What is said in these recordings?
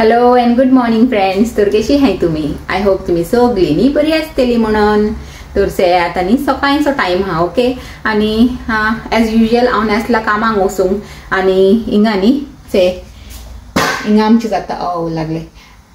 Hello and good morning friends. तर कशी आहे तुम्ही? आय होप तुम्ही सगळी नी बरी आसतली म्हणून. तर से आता नी सकाळचो टाइम हा ओके. आणि एज युजल हांव नासला कामाक वचूंक आणि हिंगा नी से हिंगा आमचे जाता लागले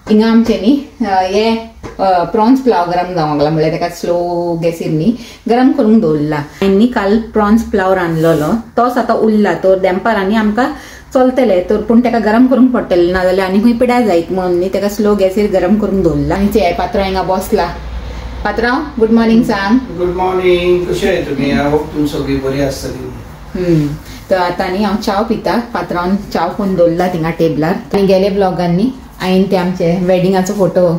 हिंगा आमचे नी हे प्रॉन्स पुलाव गरम जावंक लागला. म्हणल्यार ताका स्लो गॅसीर नी गरम करून दवरला. आनी काल प्रॉन्स पुलाव रांदलेलो तोच आतां उरला. तर दनपारांनी आमकां चलतले तर पूण ताका गरम करूंक पडटलें ना जाल्यार आनी खंय पिड्यार जायत म्हणून न्ही ताका स्लो गॅसीर गरम करून दवरला. आनी ते पात्रांव हिंगा बसला. पात्रांव गुड मॉर्निंग सांग. Good morning. कशें आहे तुम्ही? आय होप तुमी सगळीं बरी आसतली. तर आतां न्ही हांव चाव पिता. पात्रांवन चाव करून दवरला थिंगा टेबलार. आनी गेले ब्लॉगांनी हांवें ते आमचे वेडिंगाचो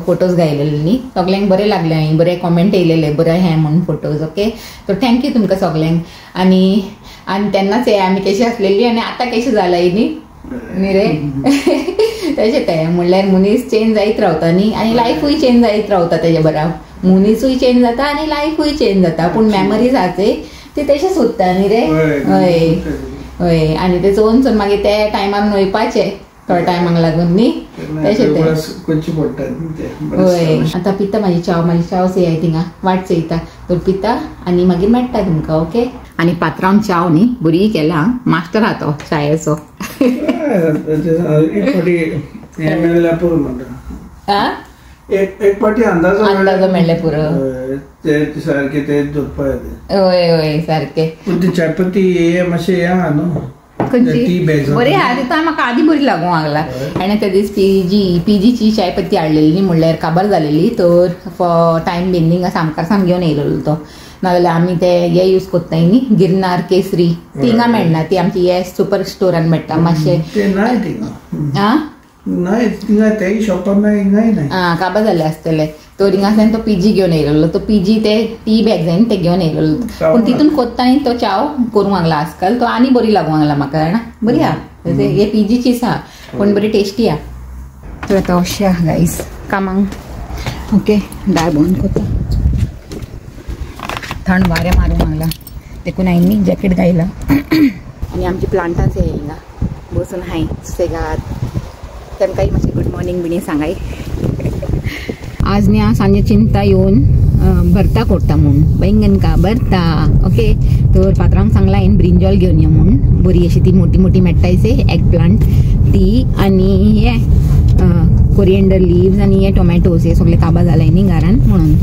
फोटोज घायलेले न्ही सगल्यांक बरे लागले. हांवें बरे कॉमेंट येयलेले बरे हे म्हणून फोटोज ओके. तर थँक्यू तुमकां सगल्यांक. आनी तेन्नाच आमी कशी आसलेली आनी आतां कशी जाला न्ही रे. तशें तें म्हणल्यार मनीस चेंज जायत रावता न्ही आनी लायफूय चेंज जायत रावता. तेजे बरोबर मनीसूय चेंज जाता आनी लायफूय चेंज जाता. पूण मेमरीज आहाचे ते तशेंच उरता न्ही रे. हय हय. आनी ते चोवन चोवन मागीर ते टायमार नोयपाचे थोड्या टायमाक लागून न्ही तशें तें. हय. आतां पिता म्हाजी चाव से थिंगा वाट चयता. तर पिता आनी मागीर मेळटा तुमकां ओके. आनी पात्रांव चाव न्ही बरी केला. मास्टर हा तो चायेचो. एक पाटी अंदाजो मेळ्ळे पुरो. सारखे ते जोडपा हय हय सारखे. ती चायपत्ती हे मातशें हे आहा न्हू बरी हा. तिथं म्हाका आदी बरी लागूंक लागला. आनी त्या दीस पीजीची चायपत्ती हाडलेली न्ही म्हणल्यार काबार जालेली. तर टायम बिंदींग सामकार घेवन येयलेलो तो. नाजाल्यार आमी ते हे यूज कोत्ताय न्ही गिरनार केसरी ती हिंगा मेळना. ती आमची हे सुपर स्टोरान मेळटा मातशें. काबार जाले आसतले. तर हिंगासान तो पीजी घेवन येयलेलो. तो पीजी ते टी बॅग जाय ते घेवन येयलेलो. पूण तितून कोत्ता न्ही तो चाव करूंक लागला आजकाल. तो आनी बरी लागूंक लागला म्हाका जाणा. बरी हा हे पीजीचीच हा पूण बरी टेस्टी हा. तर आतां अशें आहा गायज कामांक ओके. दार बंद कोत्ता. थंड वारें मारूंक लागला देखून हांवें न्ही जॅकेट घायला. आनी आमची प्लांटांच हे हिंगा बसून हाय सुसेगाद. तांकांय मातशें गुड मॉर्निंग बिणी सांगाय. आज न्ही हांव सांजे चिंता येवन भरता करता म्हूण बैंगन का भरता ओके. तर पात्रांक सांगला हांवें ब्रिंजॉल घेवन यो म्हूण. बरी अशी ती मोठी मोठी मेळटायचे एग प्लांट ती आनी हे कोरिएंडर लिव्स आनी हे टोमॅटोज हे सगळे काबार जालाय न्ही घरान म्हणून.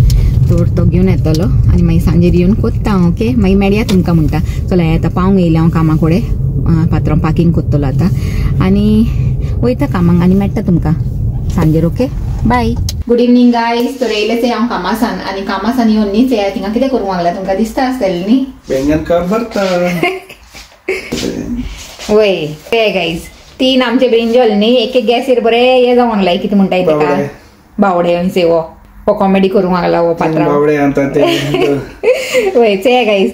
तर तो घेवन येतलो आनी मागीर सांजेर येवन कोत्ता हांव ओके. मागीर मेळया तुमकां म्हणटा. चल आतां पावूंक येयलें हांव कामा कडेन. पात्रांव पॅकिंग कोत्तलो आतां आनी वयता कामांक आनी मेळटा तुमकां सांजेर okay. Bye. Good evening guys. तर येयलेच हांव कामासान आनी कामासान येवन न्ही थिंगा कितें करूंक लागला तुमकां दिसता आसतलें न्ही. बैंगन का भरता. वय ते गायज 3 आमचे ब्रिंजॉल न्ही एक एक गॅसीर बरे हे जावंक लागलाय. कितें म्हणटाय तेका बावडे सेवो हो कॉमेडी करूंक लागला हो पात्रांव. वय ते गायज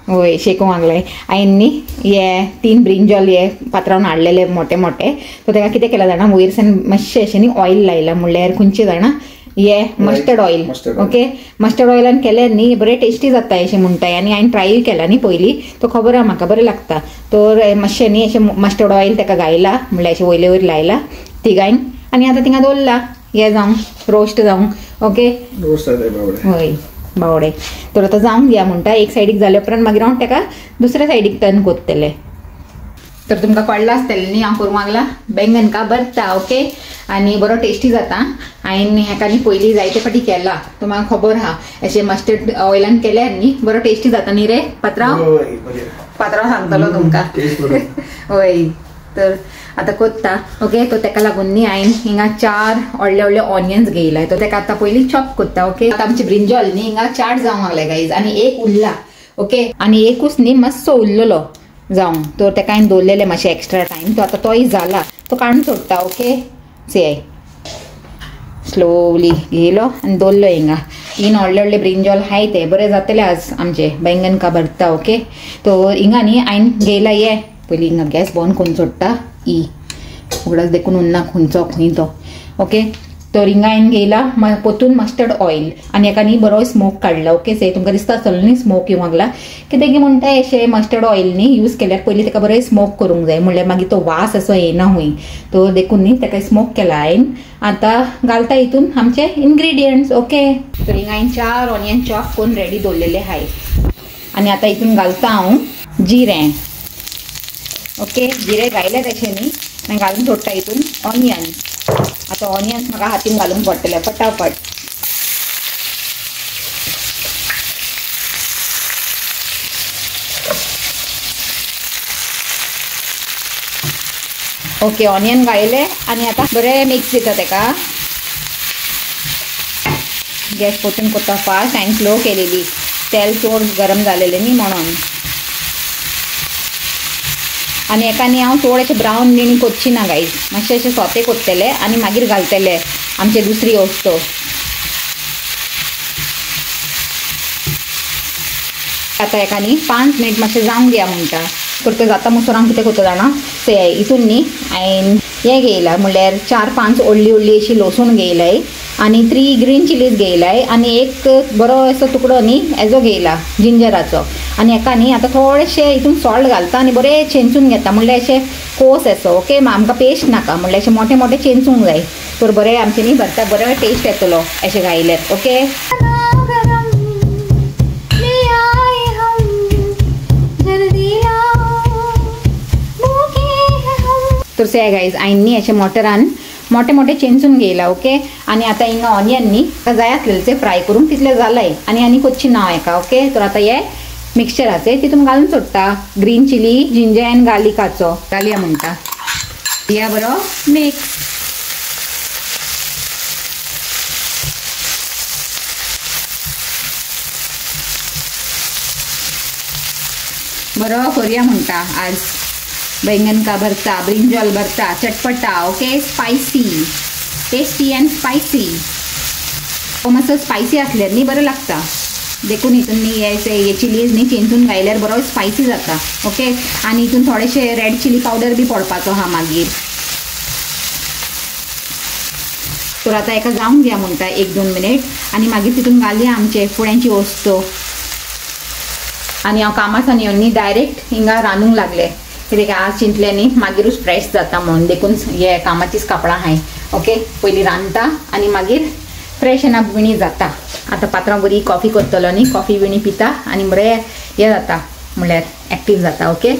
वय शेकूंक लागलाय. हांवें न्ही हे 3 ब्रिंजॉल हे पात्रांवन हाडलेले मोठे मोठे. सो ताका कितें केलां जाणा वयरसान मातशें अशें न्ही ऑयल लायला. म्हणल्यार खंयचे जाणा हे मस्टर्ड ऑयल ओके. मस्टर्ड ऑयलान केल्यार न्ही बरे टेस्टी जाता अशें म्हणटाय. आनी हांवें ट्राय केला न्ही पयलीं तो खबर आहा म्हाका बरें लागता. तर मातशें न्ही अशें मस्टर्ड ऑयल ताका घायला म्हणल्यार अशें वयले वयर लायला तिगायन आनी आतां थिंगा दवरला हे जावं रोस्ट जावं ओके. हय बावडे. तर आतां जावंक दिया म्हणटा. एक सायडीक जाले उपरांत मागीर हांव ताका दुसऱ्या सायडीक टर्न कोत्तलें. तर तुमकां कळ्ळां आसतलें न्ही हांव करूंक लागला बैंगन का भरता ओके. आनी बरो टेस्टी जाता. हांवें हेका न्ही पयलीं जायते फाटी केला. तो म्हाका खबर आहा अशें मस्टर्ड ऑयलान केल्यार न्ही बरो टेस्टी जाता न्ही रे पात्रांव. पात्रांव सांगतलो तुमकां. हय. तर आतां कोत्ता ओके. तो ताका लागून न्ही हांवें हिंगा 4 व्हडले व्हडले ऑनियन्स घेयलाय. तो ताका आतां पयलीं चॉप कोत्ता ओके. आतां आमची ब्रिंजॉल न्ही हिंगा 4 जावंक लागले गायज आनी एक उरला ओके. आनी एकूच न्ही मातसो उरलेलो जावं. तर ताका हांवें दवरलेले मातशें एक्स्ट्रा टायम. तो आतां तोय जाला तो काडून सोडटा ओके. से स्लोली घेयलो आनी दवरलो हिंगा. 3 व्हडले व्हडले ब्रिंजॉल हाय ते बरे जातले आज आमचे बैंगन का भरता ओके. तो हिंगा न्ही हांवें घेयला हे पयलीं हिंगा गॅस बंद करून सोडटा. उगडास देखून उरना खंयचो खंय तो ओके. तो रिंगायन घेयला पोतून मस्टर्ड ऑयल आनी एका न्ही बरो स्मोक काडला. ओके से तुमकां दिसता आसतलो न्ही स्मोक येवंक लागला कित्याक की म्हणटा अशें मस्टर्ड ऑयल न्ही यूज केल्यार पयलीं ताका बरें स्मोक करूंक जाय म्हणल्यार मागीर तो वास असो येना हुंय. तो देखून न्ही ताका स्मोक केला हांवें. आतां घालता हितून आमचे इन्ग्रेडियंट्स. ओके रिंगायन 4 ऑनियन चॉप करून रेडी दवरलेले हाय आनी आतां हितून घालता हांव जिरें. ओके जिरें घायलें तशें न्ही आनी घालून सोडटा हितून ऑनियन. आता ऑनियन्स म्हाका हातीन घालूंक पडटले फटाफट. ओके ऑनियन घायले आनी आतां बरें मिक्स दिता तेका. गॅस पोतून कोत्ता फास्ट हांवें स्लो केलेली तेल चड गरम जालेलें न्ही म्हणून. आनी एका न्ही हांव चड अशें ब्रावन न्ही कोत्ची ना गायज मातशें अशें सोते कोत्तले आनी मागीर घालतले आमचे दुसरी वस्तू. आतां एका न्ही 5 मिनट मातशें जावंक दिया म्हणटा. करता जाता म्हणसर हांव कितें करता जाणा ते हितून न्ही हांवें हें घेयला म्हणल्यार 4-5 व्हडली व्हडली अशी लसूण घेयलाय आनी 3 ग्रीन चिलीज घेयलाय आनी एक बरो असो तुकडो न्ही हेजो घेयला जिंजराचो. आनी एका न्ही आतां थोडेशें हितून सॉल्ट घालता आनी बरें चेंचून घेता म्हणल्यार अशें कोस असो. ओके आमकां पेस्ट नाका म्हणल्यार अशें मोठे मोठे चेंचूंक जाय तर बरें आमचें न्ही भरता बरो टेस्ट येतलो अशें घायल्यार. ओके तर से गायज हांवें न्ही अशें मोटरान मोठे मोठे चेंचून घेयला. ओके आनी आतां हिंगा ऑनियन न्ही जाय आसलेले ते फ्राय करून तितले जालाय आनी कोच्ची नाव हेका. ओके तर आतां हे मिक्सचराचे तितून घालून सोडटा ग्रीन चिली जिंजर एंड गार्लिकाचो घालया म्हणटा. या बरो मिक्स. बरो करूया म्हणटा आज बैंगन का भरता ब्रिंजॉल भरता चटपटा. Okay spicy tasty end spicy. मातसो स्पायसी आसल्यार न्ही बरें लागता देखून हितून न्ही हे चिलीज न्ही चेंचून घायल्यार बरो स्पायसी जाता. ओके आनी हितून थोडेशे रेड चिली पावडर बी पडपाचो हा मागीर. तर आतां एका जावंक दिया म्हणटा 1-2 मिनट आनी मागीर तितून घालया आमचे फुड्यांची वस्तू. आनी हांव कामासान येवन न्ही डायरेक्ट हिंगा रांदूंक लागले कित्याक आज चिंतलें न्ही मागीरूच फ्रेश जाता म्हणून देखून हे कामाचीच कापडां हाय. ओके पयलीं रांदता आनी मागीर फ्रेश एना विणी जाता. आतां पात्रांव बरी कॉफी करतलो न्ही कॉफी विणी पिता आनी बरें हें जाता म्हणल्यार एक्टीव जाता. ओके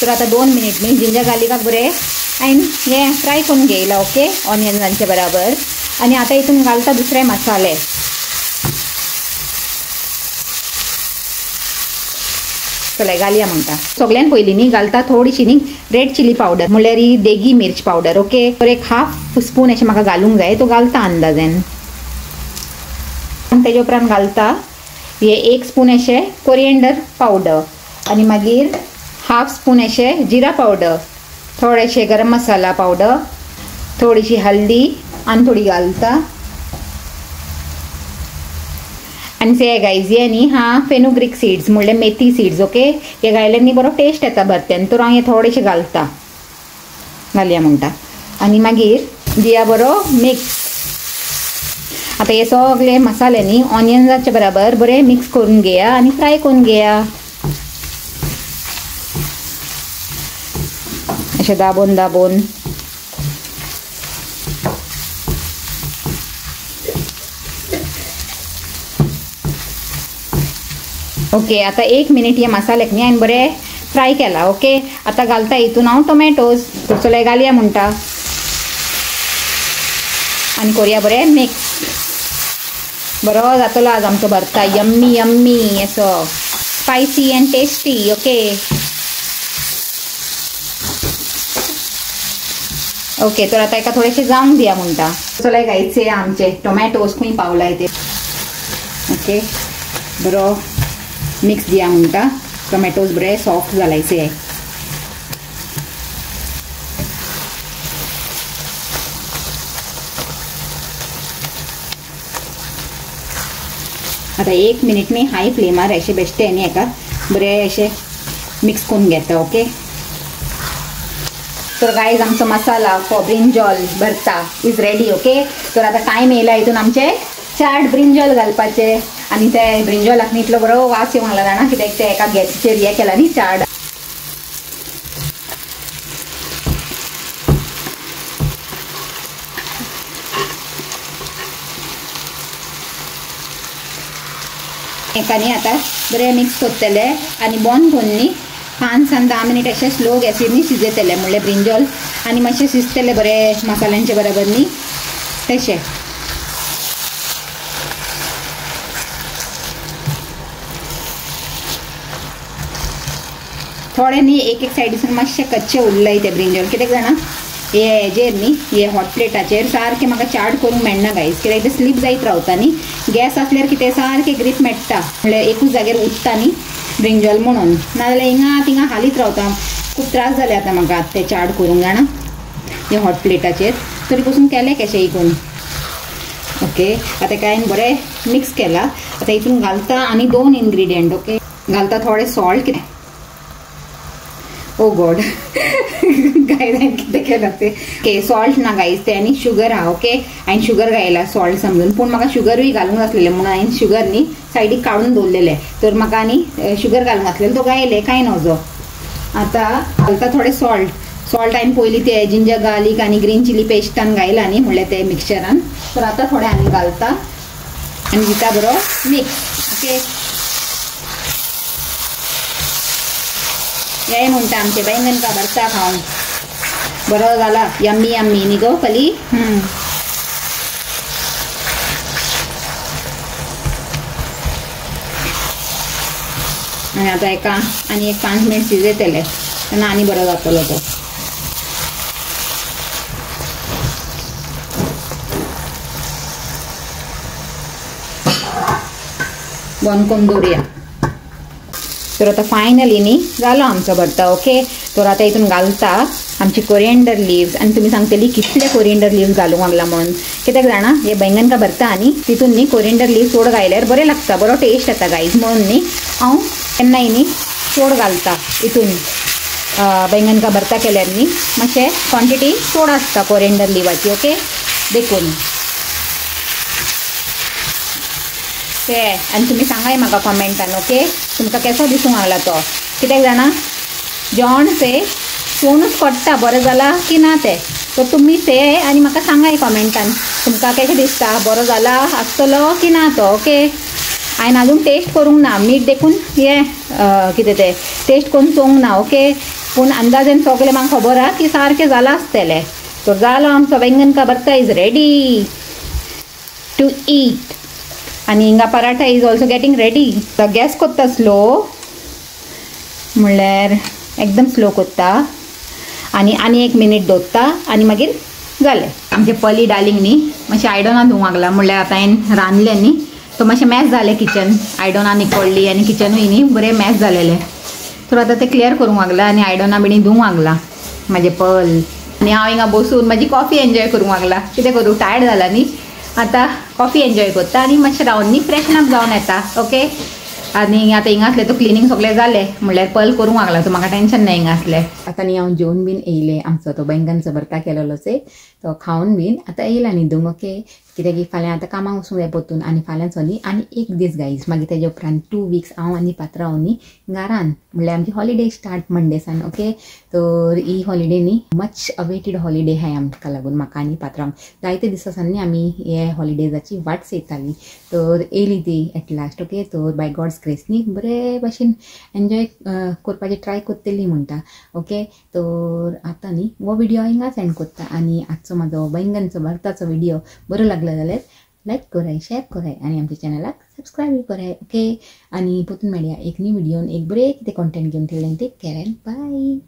तर आतां 2 मिनट न्ही जिंजर गार्लिकाक बरें हांवें हें फ्राय करून घेयला. ओके ऑनियन्सांचे बराबर आनी आतां हितून घालता दुसरे मसाले. चला घालया म्हणटा. सगळ्यान पयलीं न्ही घालता थोडीशी न्ही रेड चिली पावडर म्हणल्यार ही देगी मिर्च पावडर. ओके तर 1/2 स्पून अशें म्हाका घालूंक जाय तो घालता अंदाजान. तेजे उपरांत घालता हे 1 स्पून अशें कोरिएंडर पावडर आनी मागीर 1/2 स्पून अशें जिरा पावडर थोडेशे गरम मसाला पावडर थोडीशी हल्दी आनी थोडी घालता. आनी से गायज हे न्ही हा फेनुग्रीक सीड्स म्हणल्यार मेथी सीड्स. ओके हे घायल्यार न्ही बरो टेस्ट येता भरत्यान तर हांव हे थोडेशे घालता घालया म्हणटा आनी मागीर दिया बरो मिक्स. आतां हे सगळे मसाले न्ही ऑनियन्साचे बराबर बरें मिक्स करून घेया आनी फ्राय करून घेया अशें दाबोन दाबोन. ओके आतां 1 मिनट हे मसाल्याक न्ही हांवें बरें फ्राय केला. ओके आतां घालता हितून हांव टोमॅटोज चले घालया म्हणटा आनी करूया बरें मिक्स. बरो जातलो आज आमचो भरता यम्मी यम्मी असो spicy end tasty. Okay okay तर आतां एका थोडेशें जावंक दिया म्हणटा. चले घायचे आमचे टोमॅटोज खंय पावलाय ते. ओके बरो मिक्स दिया म्हणटा टोमॅटोज बरे सॉफ्ट जालायचे. आता 1 मिनिट मी हाय फ्लेमार अशें बेश्टे न्ही हेका बरें अशें मिक्स करून घेता. ओके तर गाईज आमचो मसाला फॉर ब्रिंजॉल भरता इज रेडी. ओके, तर आता टायम येयला हितून आमचे चाट ब्रिंजॉल घालपाचे आणि ते ब्रिंजॉलाक न्ही इतलो बरो वास येवंक लागला जाणा कित्याक ते एका गॅसीचेर हे केला न्ही चाट. एकानी आता बरें मिक्स करतले आनी बंद करून न्ही 5 से 10 मिनिट अशें स्लो गॅसीर न्ही शिजयतले म्हणल्यार ब्रिंजॉल आनी मातशें शिजतले बरें मसाल्यांचे बरोबर न्ही तशें. थोडे न्ही एक सायडीसून मातशें कच्चे उरले ते ब्रिंजॉल कित्याक जाणा हे हेजेर न्ही हे हॉट प्लेटाचेर सारकें म्हाका चाट करूंक मेळना गायज कित्याक ते स्लीप जायत रावता न्ही. गॅस आसल्यार कितें सारकें ग्रीप मेळटा म्हणल्यार एकूच जाग्यार उरता न्ही ब्रिंजॉल म्हणून, नाजाल्यार हिंगा थिंगा हालीत रावता. खूब त्रास जाले आतां म्हाका ते चाट करूंक जाणा हे हॉट प्लेटाचेर. तरी पासून केलें कशें हितून. ओके, आतां काय बरें मिक्स केला. आतां हितून घालता आनी 2 इन्ग्रेडियंट. ओके, घालता थोडे सॉल्ट कितें ओ गॉड गायजान कितें केलां ते ओके सॉल्ट ना गायज ते आनी शुगर हा. ओके, हांवें शुगर घायला सॉल्ट समजून, पूण म्हाका शुगरूय घालूंक आसलेलें म्हणून हांवें शुगर न्ही सायडीक काडून दवरलेलें. तर म्हाका आनी शुगर घालूंक आसलेलें तो घायलें कांय नजो. आतां घालता थोडे सॉल्ट. हांवें पयलीं ते जिंजर गार्लीक आनी ग्रीन चिली पेस्टान घायला न्ही म्हणल्यार ते मिक्सचरान. तर आतां थोडे आनी घालता आनी दिता बरो मिक्स. ओके, हे म्हणटा आमचे बैंगन का भरता खावन बरो जाला. यम्मी यम्मी न्ही गो पली. आनी आतां एका आनी एक 5 मिनिट शिजयतले तेन्ना आनी बरो जातलो तो. बंद करून दवरया. तर आता फायनली न्ही जालो आमचो भरता. ओके, तर आता हितून घालता आमची कोरिएंडर लिव्स आनी तुमी सांगतली कितले कोरिएंडर लिव्स घालूंक लागला म्हणून. कित्याक जाणा हे बैंगन का भरता आनी तितून न्ही कोरिएंडर लिव्स चड घायल्यार बरें लागता, बरो टेस्ट येता गायज म्हणून न्ही हांव केन्नाय न्ही चड घालता हितून. बैंगन का भरता केल्यार न्ही मातशें क्वॉन्टिटी चड आसता कोरिएंडर लिवाची. ओके, देखून ते आनी तुमी सांगाय म्हाका कॉमेंटान. ओके, तुमकां केसो दिसूंक लागला तो. कित्याक जाणा जेवण से पळोवनूच कळटा बरें जाला की ना ते. तर तुमी से आनी म्हाका सांगाय कॉमेंटान तुमकां कशें दिसता, बरो जाला आसतलो की ना तो. ओके, हांवें आजून टेस्ट करूंक ना, मीठ देखून हे कितें ते टेस्ट करून चोवंक ना. ओके, पूण अंदाजान सगळें म्हाका खबर आहा की सारकें जालां आसतलें. तर जालो आमचो बैंगन का भरता इज रेडी टू ईट. आनी हिंगा paratha is also getting ready. Gas कोत्ता स्लो म्हणल्यार एकदम स्लो कोत्ता आनी 1 मिनिट दवरता आनी मागीर जालें. आमचे पली डार्लिंग न्ही मातशें आयदनां धुवंक लागला म्हणल्यार आतां हांवें रांदलें न्ही तो मातशें मॅस जालें किचन. आयदनां निकोळ्ळी आनी किचनूय न्ही बरें मॅस जालेलें. तर आतां तें क्लियर करूंक लागला आनी आयदनां बिणी धुवंक लागला म्हाजे पल. आनी हांव हिंगा बसून म्हाजी कॉफी एन्जॉय करूंक लागला. कितें करूं टायर्ड जाला न्ही आतां कॉफी एन्जॉय करता आनी मातशें रावन न्ही फ्रेशन अप जावन येता. ओके, आनी आतां हिंगा आसलें तो क्लिनींग सगळें जालें म्हणल्यार पल करूंक लागला. सो म्हाका टेन्शन ना हिंगा आसलें. आतां न्ही हांव जेवन बीन येयलें. आमचो तो बैंगनचो भरता केलेलो से तो खावन बीन आतां येयला न्हिदूंक. ओके, कित्याक फाल्यां आतां कामाक वचूंक जाय परतून आनी फाल्यांचो न्ही आनी 1 दीस गायज मागीर तेजे उपरांत 2 वीक्स हांव आनी पात्रांव न्ही घरान म्हणल्यार आमची हॉलिडे स्टार्ट मंडेसान. ओके, तर ही हॉलिडे न्ही मच अवेटेड हॉलिडे आहाय आमकां लागून म्हाका आनी पात्रांक. जायते दिसांनी आमी हे हॉलिडेजाची वाट चयताली. तर येयली ती एट लास्ट. ओके, तर बाय गॉड्स ग्रेस न्ही बरे भाशेन एन्जॉय करपाचें ट्राय करतली म्हणटा. ओके, तर आतां न्ही हो व्हिडिओ हिंगाच एंड करता आनी आजचो म्हाजो बैंगनचो भरताचो व्हिडिओ बरो लागलो जाल्यार लायक कराय, शेअर कराय आनी आमच्या चॅनलाक सबस्क्रायब कराय. ओके, आनी परतून मेळया एक न्यू व्हिडिओन एक बरें कितें कॉन्टेंट घेवन. Take care and bye.